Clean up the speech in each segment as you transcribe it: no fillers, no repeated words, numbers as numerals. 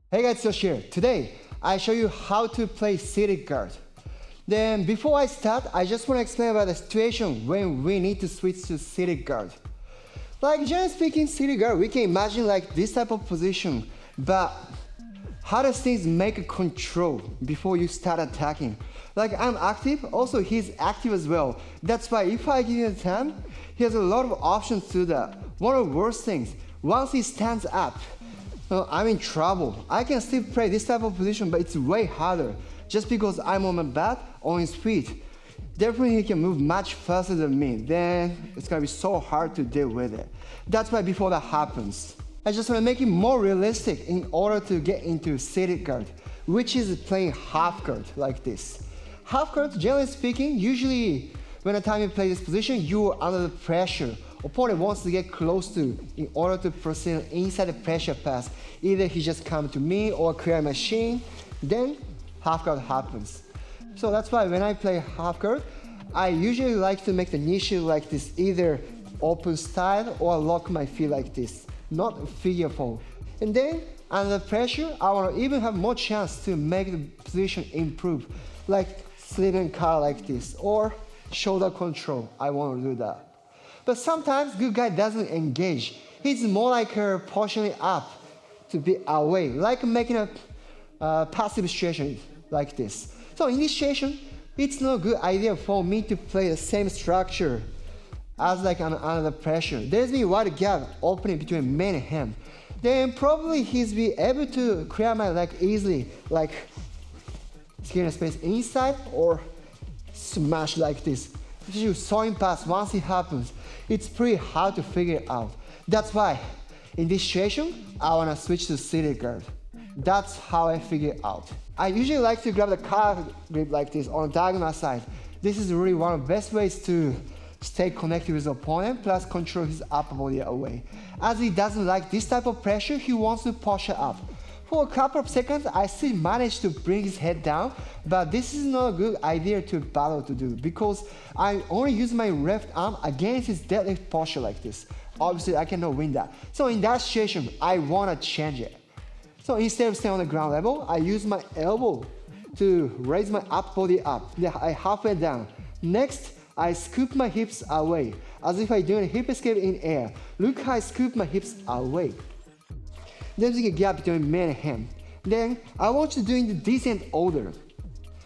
Hey guys, Josh here. Today, I show you how to play city guard. Then before I start, I just want to explain about the situation when we need to switch to city guard. Like generally speaking, city guard, we can imagine like this type of position, but how does things make a control before you start attacking? Like I'm active, also he's active as well. That's why if I give him time, he has a lot of options to do that. One of the worst things, once he stands up, I'm in trouble. I can still play this type of position, but it's way harder just because I'm on my back, on his feet. Definitely he can move much faster than me. Then it's gonna be so hard to deal with it. That's why before that happens, I just wanna make it more realistic in order to get into city guard, which is playing half guard like this. Half guard, generally speaking, usually when the time you play this position, you're under the pressure. Opponent wants to get close to in order to proceed inside the pressure pass. Either he just come to me or clear machine, then half guard happens. So that's why when I play half guard, I usually like to make the knee shield like this, either open style or lock my feet like this, not figure four. And then under pressure, I want to even have more chance to make the position improve, like sleeping car like this or shoulder control. I want to do that. But sometimes good guy doesn't engage. He's more like pushing it up to be away, like making a passive situation like this. So in this situation, it's not a good idea for me to play the same structure as like under pressure. There's be a wide gap opening between me and him. Then probably he's be able to clear my leg easily, like skin space inside or smash like this. If you sawing pass, once it happens, it's pretty hard to figure out. That's why, in this situation, I wanna switch to city guard. That's how I figure out. I usually like to grab the car grip like this on the diagonal side. This is really one of the best ways to stay connected with the opponent, plus control his upper body away. As he doesn't like this type of pressure, he wants to push it up. For a couple of seconds, I still managed to bring his head down, but this is not a good idea to battle to do because I only use my left arm against his deadlift posture like this. Obviously, I cannot win that. So in that situation, I want to change it. So instead of staying on the ground level, I use my elbow to raise my upper body up. Then I halfway down. Next, I scoop my hips away, as if I'm doing a hip escape in air. Look how I scoop my hips away. There's a gap between me and him. Then I want you to do in the descent order.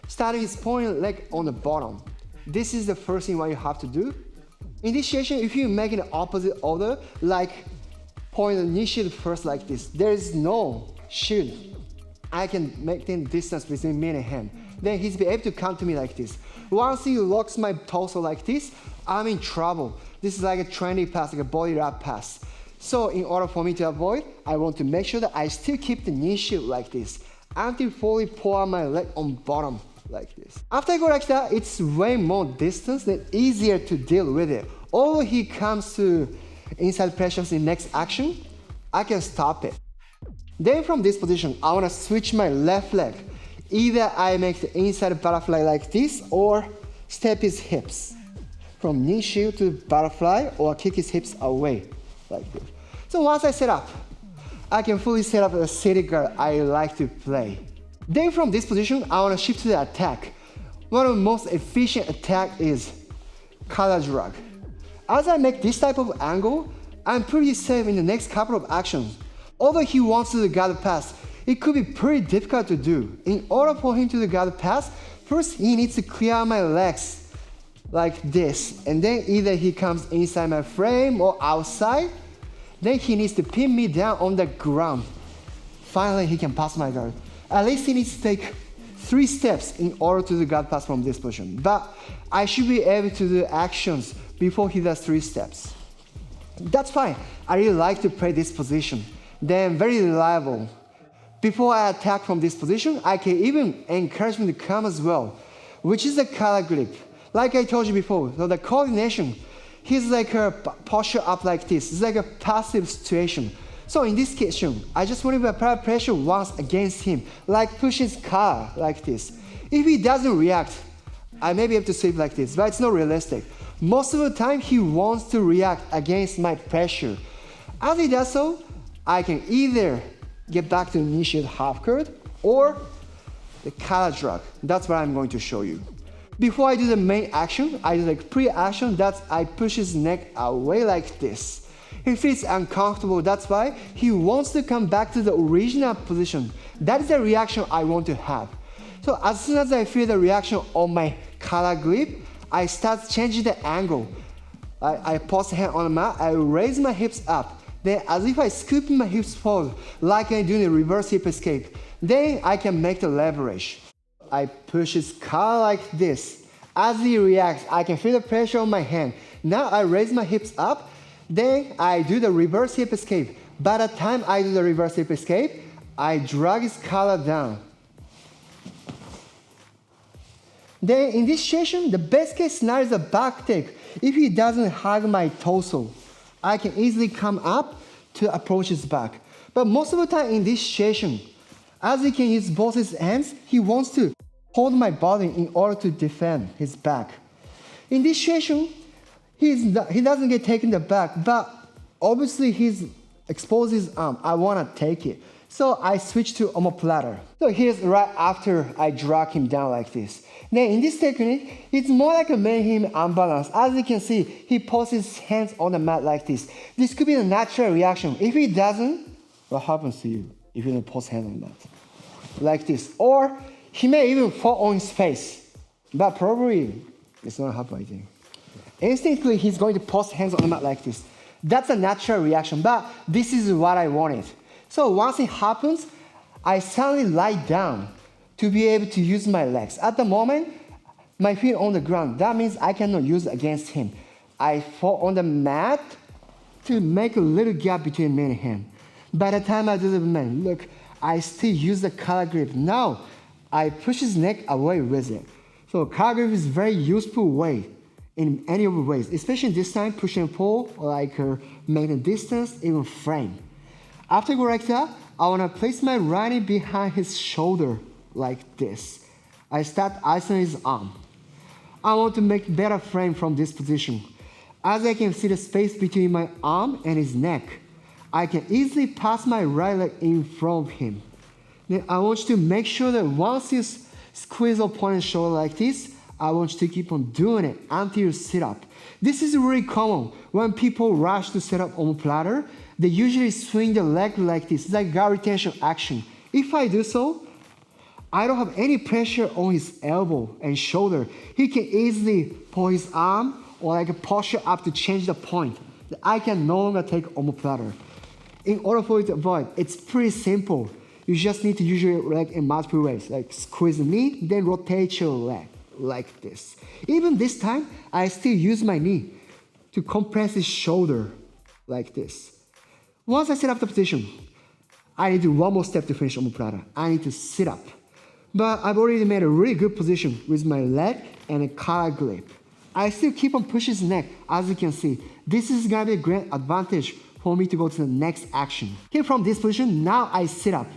Starting with pointing leg on the bottom. This is the first thing what you have to do. In this situation, if you make an opposite order, like point the knee shield first like this, there is no shield. I can maintain distance between me and him. Then he's be able to come to me like this. Once he locks my torso like this, I'm in trouble. This is like a trendy pass, like a body wrap pass. So in order for me to avoid, I want to make sure that I still keep the knee shield like this until fully pull out my leg on bottom like this. After I go like that, it's way more distance and easier to deal with it. Although he comes to inside pressures in next action, I can stop it. Then from this position, I want to switch my left leg. Either I make the inside butterfly like this or step his hips from knee shield to butterfly or kick his hips away like this. So once I set up, I can fully set up the city guard I like to play. Then from this position, I want to shift to the attack. One of the most efficient attack is collar drag. As I make this type of angle, I'm pretty safe in the next couple of actions. Although he wants to do the guard pass, it could be pretty difficult to do. In order for him to do the guard pass, first he needs to clear out my legs like this, and then either he comes inside my frame or outside. Then he needs to pin me down on the ground. Finally, he can pass my guard. At least he needs to take 3 steps in order to do the guard pass from this position. But I should be able to do actions before he does 3 steps. That's fine. I really like to play this position. Then very reliable. Before I attack from this position, I can even encourage him to come as well, which is the collar grip. Like I told you before, so the coordination, he's like a posture up like this. It's like a passive situation. So in this case, I just want to apply pressure once against him, like push his car like this. If he doesn't react, I may be able to sweep like this, but it's not realistic. Most of the time, he wants to react against my pressure. As he does so, I can either get back to initiate half curl, or the collar drag. That's what I'm going to show you. Before I do the main action, I do like pre-action, that's I push his neck away like this. He feels uncomfortable, that's why he wants to come back to the original position. That is the reaction I want to have. So as soon as I feel the reaction on my collar grip, I start changing the angle. I pause the hand on the mat, I raise my hips up. Then as if I scoop my hips forward, like I do in the reverse hip escape. Then I can make the leverage. I push his collar like this. As he reacts, I can feel the pressure on my hand. Now I raise my hips up, then I do the reverse hip escape. By the time I do the reverse hip escape, I drag his collar down. Then in this situation, the best case scenario is a back take. If he doesn't hug my torso, I can easily come up to approach his back. But most of the time in this situation, as he can use both his hands, he wants to hold my body in order to defend his back. In this situation, he doesn't get taken the back, but obviously he's exposed his arm. I want to take it. So I switch to omoplata. So here's right after I drag him down like this. Then in this technique, it's more like a making him unbalanced. As you can see, he puts his hands on the mat like this. This could be a natural reaction. If he doesn't, what happens to you if you don't put hands on the mat? Like this. Or he may even fall on his face. But probably it's not happening, I think. Instinctively, he's going to put hands on the mat like this. That's a natural reaction, but this is what I wanted. So once it happens, I suddenly lie down to be able to use my legs. At the moment, my feet on the ground. That means I cannot use against him. I fall on the mat to make a little gap between me and him. By the time I do the movement, look, I still use the collar grip. Now, I push his neck away with it. So collar grip is a very useful way in any of the ways, especially this time, push and pull, like maintain distance, even frame. After go like that, I want to place my right knee behind his shoulder like this. I start isolating his arm. I want to make better frame from this position. As I can see the space between my arm and his neck, I can easily pass my right leg in front of him. Then I want you to make sure that once you squeeze opponent's shoulder like this, I want you to keep on doing it until you sit up. This is really common. When people rush to set up omoplata, they usually swing the leg like this. It's like guard retention action. If I do so, I don't have any pressure on his elbow and shoulder. He can easily pull his arm or like posture up to change the point. I can no longer take omoplata. In order for you to avoid, it's pretty simple. You just need to use your leg in multiple ways, like squeeze the knee, then rotate your leg like this. Even this time, I still use my knee to compress his shoulder like this. Once I set up the position, I need to do one more step to finish omoplata. I need to sit up. But I've already made a really good position with my leg and a collar grip. I still keep on pushing his neck, as you can see. This is gonna be a great advantage for me to go to the next action. Here from this position, now I sit up.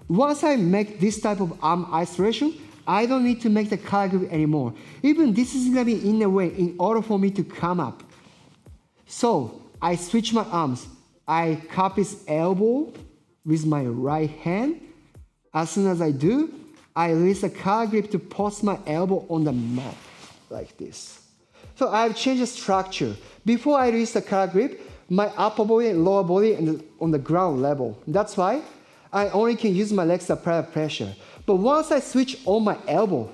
Once I make this type of arm isolation, I don't need to make the collar grip anymore. Even this is gonna be in the way in order for me to come up. So I switch my arms. I cup his elbow with my right hand. As soon as I do, I release the collar grip to post my elbow on the mat like this. So I've changed the structure. Before I release the collar grip, my upper body and lower body on the ground level. That's why I only can use my legs to apply pressure. But once I switch on my elbow,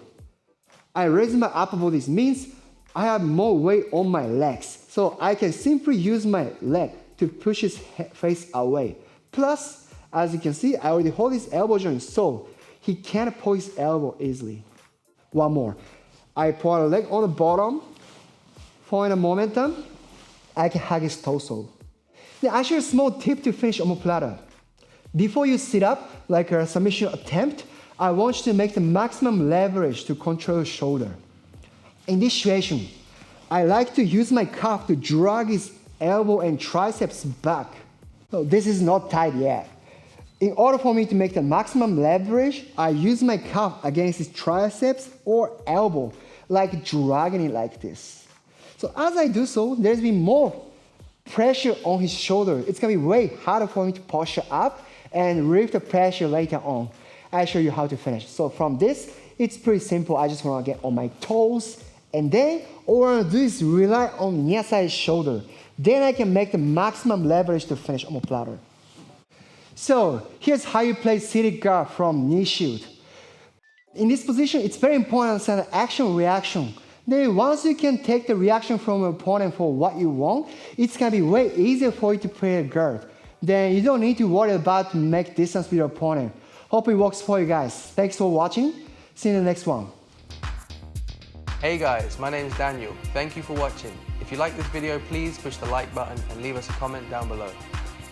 I raise my upper body. This means I have more weight on my legs. So I can simply use my leg to push his face away. Plus, as you can see, I already hold his elbow joint, so he can't pull his elbow easily. One more. I pull a leg on the bottom, following the momentum, I can hug his torso. Then I share a small tip to finish omoplata. Before you sit up, like a submission attempt, I want you to make the maximum leverage to control your shoulder. In this situation, I like to use my calf to drag his elbow and triceps back. So this is not tight yet. In order for me to make the maximum leverage, I use my calf against his triceps or elbow, like dragging it like this. So as I do so, there's been more pressure on his shoulder. It's gonna be way harder for me to posture up, and relieve the pressure later on. I'll show you how to finish. So from this, it's pretty simple. I just want to get on my toes, and then all I want to do is rely on near side shoulder. Then I can make the maximum leverage to finish omoplata. So here's how you play seated guard from knee shield. In this position, it's very important to understand action-reaction. Then once you can take the reaction from your opponent for what you want, it's going to be way easier for you to play a guard. Then you don't need to worry about make distance with your opponent. Hope it works for you guys. Thanks for watching. See you in the next one. Hey guys, my name is Daniel. Thank you for watching. If you like this video, please push the like button and leave us a comment down below.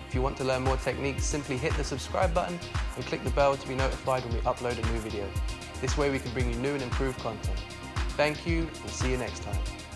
If you want to learn more techniques, simply hit the subscribe button and click the bell to be notified when we upload a new video. This way we can bring you new and improved content. Thank you, and see you next time.